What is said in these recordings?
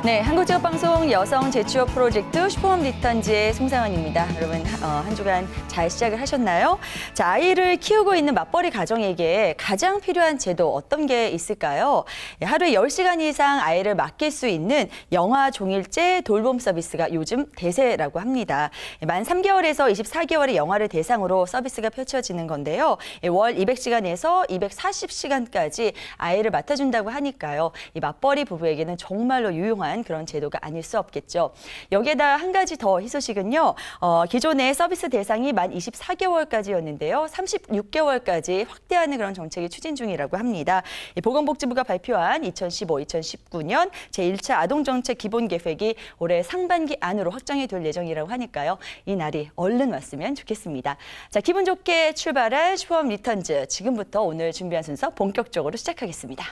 네, 한국직업방송 여성 재취업 프로젝트 슈퍼맘 리턴즈의 송상환입니다. 여러분 한 주간 잘 시작을 하셨나요? 자, 아이를 키우고 있는 맞벌이 가정에게 가장 필요한 제도 어떤 게 있을까요? 하루에 10시간 이상 아이를 맡길 수 있는 영아 종일제 돌봄 서비스가 요즘 대세라고 합니다. 만 3개월에서 24개월의 영아를 대상으로 서비스가 펼쳐지는 건데요. 월 200시간에서 240시간까지 아이를 맡아준다고 하니까요. 이 맞벌이 부부에게는 정말로 유용한 그런 제도가 아닐 수 없겠죠. 여기에다 한 가지 더 희소식은요. 기존의 서비스 대상이 만 24개월까지였는데요. 36개월까지 확대하는 그런 정책이 추진 중이라고 합니다. 보건복지부가 발표한 2015-2019년 제1차 아동정책 기본계획이 올해 상반기 안으로 확정이 될 예정이라고 하니까요. 이 날이 얼른 왔으면 좋겠습니다. 자, 기분 좋게 출발할 슈퍼맘 리턴즈. 지금부터 오늘 준비한 순서 본격적으로 시작하겠습니다.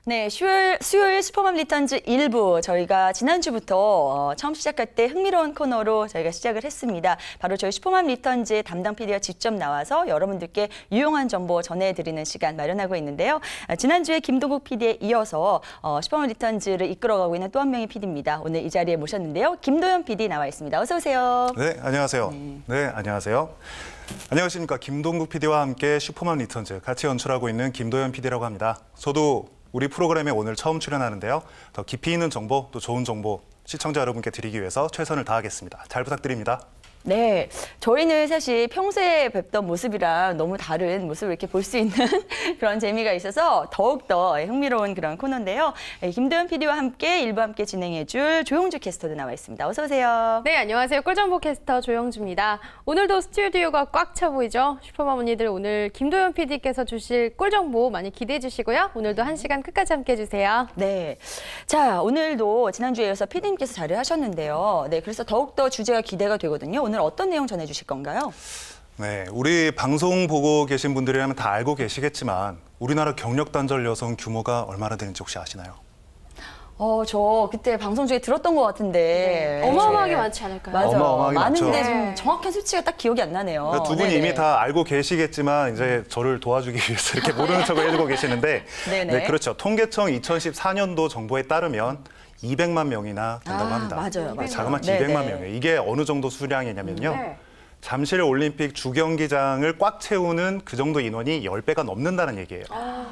네, 수요일 슈퍼맘 리턴즈 1부 저희가 지난주부터 처음 시작할 때 흥미로운 코너로 저희가 시작을 했습니다. 바로 저희 슈퍼맘 리턴즈의 담당 PD가 직접 나와서 여러분들께 유용한 정보 전해드리는 시간 마련하고 있는데요. 지난주에 김동국 PD에 이어서 슈퍼맘 리턴즈를 이끌어가고 있는 또 한 명의 PD입니다. 오늘 이 자리에 모셨는데요. 김도현 PD 나와 있습니다. 어서 오세요. 네, 안녕하세요. 네, 안녕하세요. 안녕하십니까. 김동국 PD와 함께 슈퍼맘 리턴즈 같이 연출하고 있는 김도현 PD라고 합니다. 저도 우리 프로그램에 오늘 처음 출연하는데요. 더 깊이 있는 정보, 또 좋은 정보 시청자 여러분께 드리기 위해서 최선을 다하겠습니다. 잘 부탁드립니다. 네, 저희는 사실 평소에 뵙던 모습이랑 너무 다른 모습을 이렇게 볼 수 있는 그런 재미가 있어서 더욱더 흥미로운 그런 코너인데요. 김도현 PD와 함께 일부 함께 진행해줄 조용주 캐스터도 나와 있습니다. 어서 오세요. 네, 안녕하세요. 꿀정보 캐스터 조용주입니다. 오늘도 스튜디오가 꽉 차 보이죠? 슈퍼맘 언니들 오늘 김도현 PD께서 주실 꿀정보 많이 기대해 주시고요. 오늘도 1시간 끝까지 함께 해주세요. 네, 자 오늘도 지난주에 이어서 PD님께서 자리를 하셨는데요. 네, 그래서 더욱더 주제가 기대가 되거든요. 오늘 어떤 내용 전해주실 건가요? 네, 우리 방송 보고 계신 분들이라면 다 알고 계시겠지만 우리나라 경력 단절 여성 규모가 얼마나 되는지 혹시 아시나요? 저 그때 방송 중에 들었던 것 같은데 어마어마하게 많지 않을까요? 맞아요. 어마어마하게 많은데 많죠. 좀 정확한 수치가 딱 기억이 안 나네요. 그러니까 두 분이 네네. 이미 다 알고 계시겠지만 이제 저를 도와주기 위해서 이렇게 모르는 척을 해주고 계시는데 네, 그렇죠. 통계청 2014년도 정보에 따르면 200만 명이나 된다고 합니다. 맞아요. 자그마치 200만 명이에요. 이게 어느 정도 수량이냐면요. 잠실 올림픽 주경기장을 꽉 채우는 그 정도 인원이 10배가 넘는다는 얘기예요.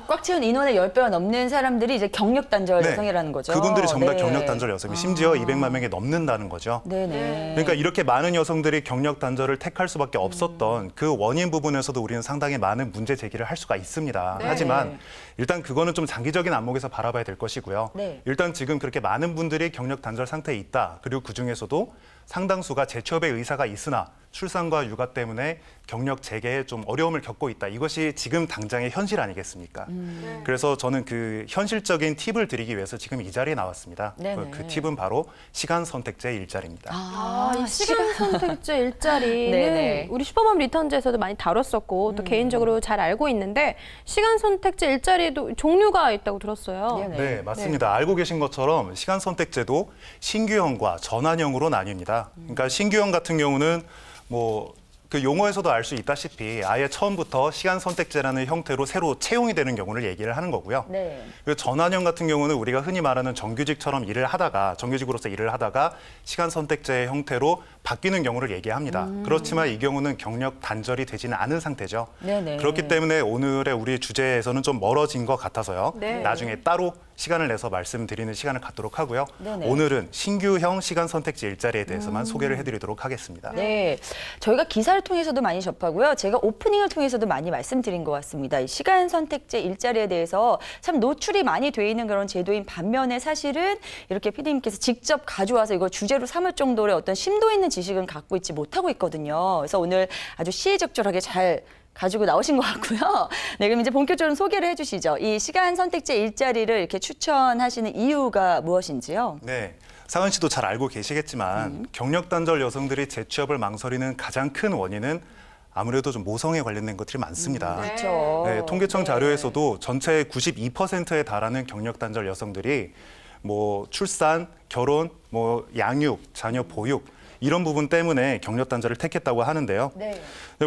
꽉 채운 인원의 10배가 넘는 사람들이 이제 경력 단절 여성이라는 거죠. 그분들이 전부 다 경력 단절 여성이 심지어 200만 명이 넘는다는 거죠. 그러니까 이렇게 많은 여성들이 경력 단절을 택할 수밖에 없었던 그 원인 부분에서도 우리는 상당히 많은 문제 제기를 할 수가 있습니다. 하지만 일단 그거는 좀 장기적인 안목에서 바라봐야 될 것이고요. 일단 지금 그렇게 많은 분들이 경력 단절 상태에 있다. 그리고 그중에서도 상당수가 재취업의 의사가 있으나 출산과 육아 때문에 경력 재개에 좀 어려움을 겪고 있다. 이것이 지금 당장의 현실 아니겠습니까? 그래서 저는 그 현실적인 팁을 드리기 위해서 지금 이 자리에 나왔습니다. 그 팁은 바로 시간 선택제 일자리입니다. 이 시간 선택제 일자리는 우리 슈퍼맘 리턴즈에서도 많이 다뤘었고 또 개인적으로 잘 알고 있는데 시간 선택제 일자리도 종류가 있다고 들었어요. 네, 맞습니다. 알고 계신 것처럼 시간 선택제도 신규형과 전환형으로 나뉩니다. 그러니까 신규형 같은 경우는 그 용어에서도 알 수 있다시피 아예 처음부터 시간 선택제라는 형태로 새로 채용이 되는 경우를 얘기를 하는 거고요. 그리고 전환형 같은 경우는 우리가 흔히 말하는 정규직처럼 정규직으로서 일을 하다가 시간 선택제의 형태로 바뀌는 경우를 얘기합니다. 그렇지만 이 경우는 경력 단절이 되지는 않은 상태죠. 그렇기 때문에 오늘의 우리 주제에서는 좀 멀어진 것 같아서요. 나중에 따로 시간을 내서 말씀드리는 시간을 갖도록 하고요. 오늘은 신규형 시간 선택제 일자리에 대해서만 소개를 해드리도록 하겠습니다. 네, 저희가 기사를 통해서도 많이 접하고요. 제가 오프닝을 통해서도 많이 말씀드린 것 같습니다. 이 시간 선택제 일자리에 대해서 참 노출이 많이 돼 있는 그런 제도인 반면에 사실은 이렇게 PD님께서 직접 가져와서 이걸 주제로 삼을 정도의 어떤 심도 있는 지식은 갖고 있지 못하고 있거든요. 그래서 오늘 아주 시의적절하게 잘 가지고 나오신 것 같고요. 네, 그럼 이제 본격적으로 소개를 해주시죠. 이 시간 선택제 일자리를 이렇게 추천하시는 이유가 무엇인지요? 네, 상은 씨도 잘 알고 계시겠지만 경력 단절 여성들이 재취업을 망설이는 가장 큰 원인은 아무래도 좀 모성에 관련된 것들이 많습니다. 그렇죠. 네, 통계청 네. 자료에서도 전체 92%에 달하는 경력 단절 여성들이 뭐 출산, 결혼, 뭐 양육, 자녀 보육 이런 부분 때문에 경력 단절을 택했다고 하는데요. 네.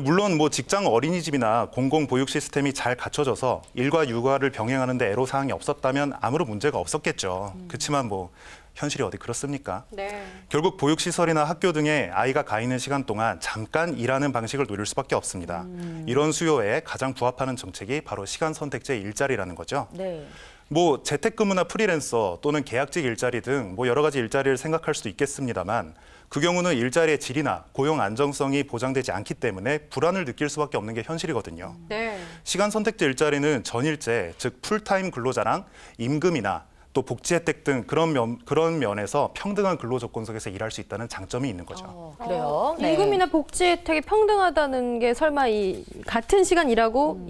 물론 뭐 직장 어린이집이나 공공보육 시스템이 잘 갖춰져서 일과 육아를 병행하는 데 애로사항이 없었다면 아무런 문제가 없었겠죠. 그렇지만 뭐 현실이 어디 그렇습니까? 네. 결국 보육시설이나 학교 등에 아이가 가 있는 시간 동안 잠깐 일하는 방식을 노릴 수밖에 없습니다. 이런 수요에 가장 부합하는 정책이 바로 시간 선택제 일자리라는 거죠. 네. 뭐 재택근무나 프리랜서 또는 계약직 일자리 등 뭐 여러 가지 일자리를 생각할 수도 있겠습니다만 그 경우는 일자리의 질이나 고용 안정성이 보장되지 않기 때문에 불안을 느낄 수밖에 없는 게 현실이거든요. 네. 시간 선택제 일자리는 전일제, 즉 풀타임 근로자랑 임금이나 또 복지 혜택 등 그런 면에서 평등한 근로 조건 속에서 일할 수 있다는 장점이 있는 거죠. 그래요? 네. 임금이나 복지 혜택이 평등하다는 게 설마 이 같은 시간 일하고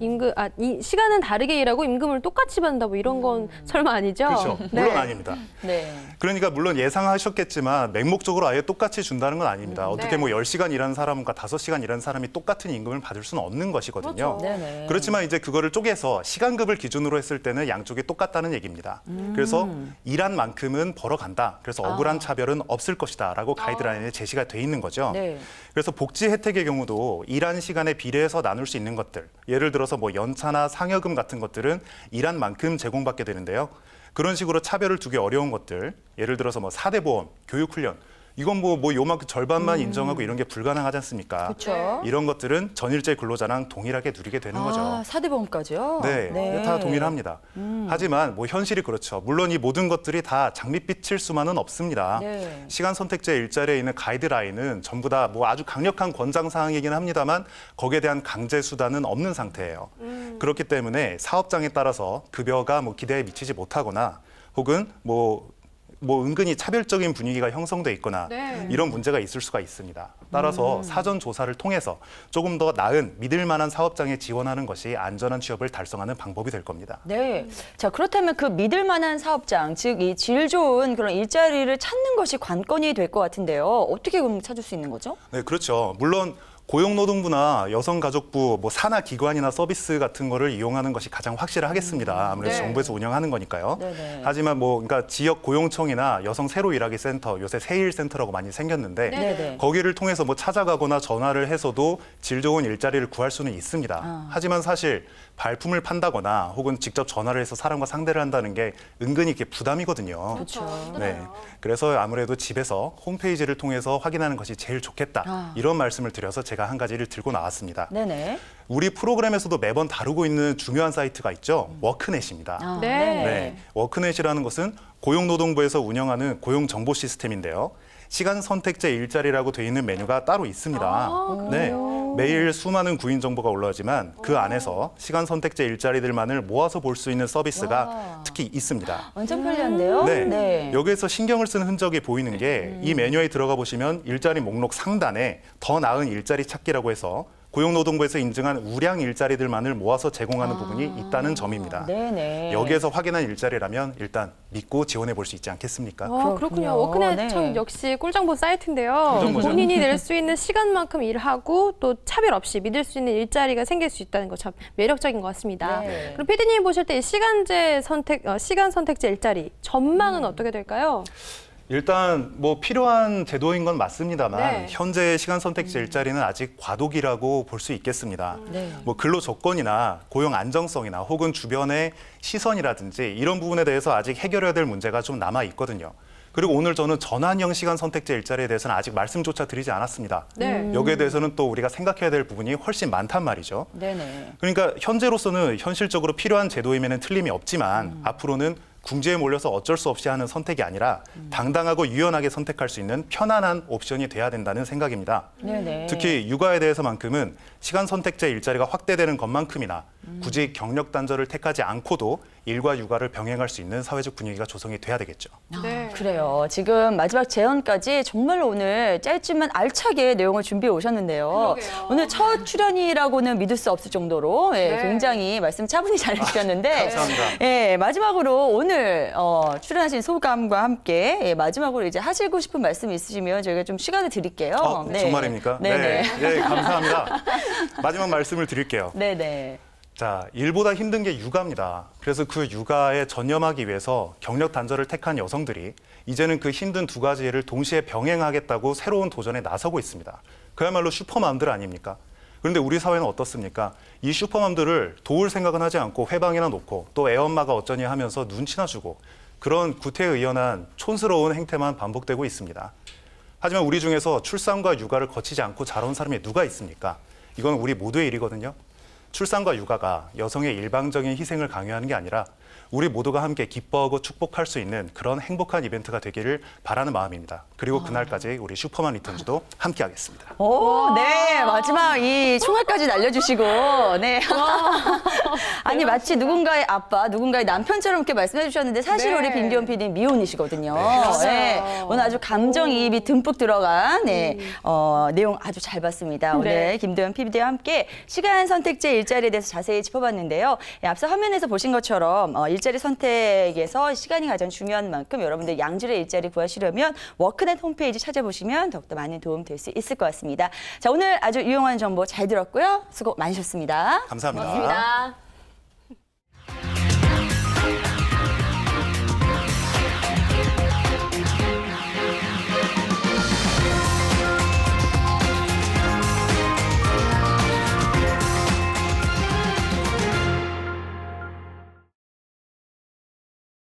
이 시간은 다르게 일하고 임금을 똑같이 받는다 뭐 이런 건 설마 아니죠? 그렇죠. 물론 아닙니다. 네. 그러니까 물론 예상하셨겠지만 맹목적으로 아예 똑같이 준다는 건 아닙니다. 어떻게 뭐 10시간 일하는 사람과 5시간 일하는 사람이 똑같은 임금을 받을 수는 없는 것이거든요. 그렇죠. 네네. 그렇지만 이제 그거를 쪼개서 시간급을 기준으로 했을 때는 양쪽이 똑같다는 얘기입니다. 그래서 일한 만큼은 벌어간다. 그래서 억울한 차별은 없을 것이다라고 가이드라인에 제시가 돼 있는 거죠. 네. 그래서 복지 혜택의 경우도 일한 시간에 비례해서 나눌 수 있는 것들, 예를 들어서 뭐 연차나 상여금 같은 것들은 일한 만큼 제공받게 되는데요. 그런 식으로 차별을 두기 어려운 것들, 예를 들어서 뭐 4대 보험, 교육훈련, 이건 뭐 요만큼 절반만 인정하고 이런 게 불가능하지 않습니까? 그렇죠. 이런 것들은 전일제 근로자랑 동일하게 누리게 되는 거죠. 4대 보험까지요? 네, 다 동일합니다. 하지만 뭐 현실이 그렇죠. 물론 이 모든 것들이 다 장밋빛일 수만은 없습니다. 네. 시간 선택제 일자리에 있는 가이드라인은 전부 다 뭐 아주 강력한 권장 사항이긴 합니다만 거기에 대한 강제 수단은 없는 상태예요. 그렇기 때문에 사업장에 따라서 급여가 뭐 기대에 미치지 못하거나 혹은 뭐 은근히 차별적인 분위기가 형성돼 있거나 네. 이런 문제가 있을 수가 있습니다. 따라서 사전 조사를 통해서 조금 더 나은 믿을 만한 사업장에 지원하는 것이 안전한 취업을 달성하는 방법이 될 겁니다. 네. 자, 그렇다면 그 믿을 만한 사업장, 즉 이 질 좋은 그런 일자리를 찾는 것이 관건이 될 것 같은데요. 어떻게 그럼 찾을 수 있는 거죠? 네, 그렇죠. 물론 고용노동부나 여성가족부, 뭐 산하 기관이나 서비스 같은 거를 이용하는 것이 가장 확실하겠습니다. 아무래도 네. 정부에서 운영하는 거니까요. 네네. 하지만 뭐 그러니까 지역 고용청이나 여성 새로 일하기 센터, 요새 새일센터라고 많이 생겼는데 네네. 거기를 통해서 뭐 찾아가거나 전화를 해서도 질 좋은 일자리를 구할 수는 있습니다. 하지만 사실 발품을 판다거나 혹은 직접 전화를 해서 사람과 상대를 한다는 게 은근히 이게 부담이거든요. 그렇죠. 네, 그래서 아무래도 집에서 홈페이지를 통해서 확인하는 것이 제일 좋겠다. 이런 말씀을 드려서 제가 한 가지를 들고 나왔습니다. 네네. 우리 프로그램에서도 매번 다루고 있는 중요한 사이트가 있죠. 워크넷입니다. 네. 네, 워크넷이라는 것은 고용노동부에서 운영하는 고용정보 시스템인데요. 시간 선택제 일자리라고 되어 있는 메뉴가 따로 있습니다. 네, 매일 수많은 구인 정보가 올라오지만 그 안에서 시간 선택제 일자리들만을 모아서 볼 수 있는 서비스가 특히 있습니다. 완전 편리한데요? 네. 여기에서 신경을 쓴 흔적이 보이는 게 이 메뉴에 들어가 보시면 일자리 목록 상단에 더 나은 일자리 찾기라고 해서 고용노동부에서 인증한 우량 일자리들만을 모아서 제공하는 부분이 있다는 점입니다. 네네. 여기에서 확인한 일자리라면 일단 믿고 지원해 볼 수 있지 않겠습니까? 그렇군요. 그렇군요. 워크넷 네. 참 역시 꿀정보 사이트인데요. 꿀정보죠. 본인이 낼 수 있는 시간만큼 일하고 또 차별 없이 믿을 수 있는 일자리가 생길 수 있다는 거 참 매력적인 것 같습니다. 네. 그럼 PD님 보실 때 이 시간 선택제 일자리 전망은 어떻게 될까요? 일단 뭐 필요한 제도인 건 맞습니다만 네. 현재 시간 선택제 일자리는 아직 과도기라고 볼 수 있겠습니다. 네. 뭐 근로 조건이나 고용 안정성이나 혹은 주변의 시선이라든지 이런 부분에 대해서 아직 해결해야 될 문제가 좀 남아 있거든요. 그리고 오늘 저는 전환형 시간 선택제 일자리에 대해서는 아직 말씀조차 드리지 않았습니다. 네. 여기에 대해서는 또 우리가 생각해야 될 부분이 훨씬 많단 말이죠. 네네. 그러니까 현재로서는 현실적으로 필요한 제도임에는 틀림이 없지만 앞으로는 궁지에 몰려서 어쩔 수 없이 하는 선택이 아니라 당당하고 유연하게 선택할 수 있는 편안한 옵션이 돼야 된다는 생각입니다. 네네. 특히 육아에 대해서만큼은 시간 선택제 일자리가 확대되는 것만큼이나 굳이 경력 단절을 택하지 않고도 일과 육아를 병행할 수 있는 사회적 분위기가 조성이 돼야 되겠죠. 네. 그래요. 지금 마지막 재연까지 정말로 오늘 짧지만 알차게 내용을 준비해 오셨는데요. 그러게요. 오늘 첫 출연이라고는 믿을 수 없을 정도로 네. 굉장히 말씀 차분히 잘해주셨는데 감사합니다. 마지막으로 오늘 출연하신 소감과 함께 마지막으로 이제 하시고 싶은 말씀 있으시면 저희가 좀 시간을 드릴게요. 정말입니까? 네네. 네, 감사합니다. 마지막 말씀을 드릴게요. 네네. 자, 일보다 힘든 게 육아입니다. 그래서 그 육아에 전념하기 위해서 경력 단절을 택한 여성들이 이제는 그 힘든 두 가지 일을 동시에 병행하겠다고 새로운 도전에 나서고 있습니다. 그야말로 슈퍼맘들 아닙니까? 그런데 우리 사회는 어떻습니까? 이 슈퍼맘들을 도울 생각은 하지 않고 회방이나 놓고 또 애엄마가 어쩌니 하면서 눈치나 주고 그런 구태의연한 촌스러운 행태만 반복되고 있습니다. 하지만 우리 중에서 출산과 육아를 거치지 않고 자라온 사람이 누가 있습니까? 이건 우리 모두의 일이거든요. 출산과 육아가 여성의 일방적인 희생을 강요하는 게 아니라 우리 모두가 함께 기뻐하고 축복할 수 있는 그런 행복한 이벤트가 되기를 바라는 마음입니다. 그리고 그날까지 우리 슈퍼맘 리턴즈도 함께 하겠습니다. 오, 네. 마지막 이 총알까지 날려주시고, 네. 아니, 마치 누군가의 아빠, 누군가의 남편처럼 이렇게 말씀해 주셨는데 사실 네. 우리 김기현 PD는 미혼이시거든요. 맞아요. 오늘 아주 감정이입이 듬뿍 들어간 내용 아주 잘 봤습니다. 오늘 네. 김도현 PD와 함께 시간 선택제 일자리에 대해서 자세히 짚어봤는데요. 앞서 화면에서 보신 것처럼 일자리 선택에서 시간이 가장 중요한 만큼 여러분들 양질의 일자리 구하시려면 워크넷 홈페이지 찾아보시면 더욱더 많은 도움 될 수 있을 것 같습니다. 자, 오늘 아주 유용한 정보 잘 들었고요. 수고 많으셨습니다. 감사합니다. 고맙습니다.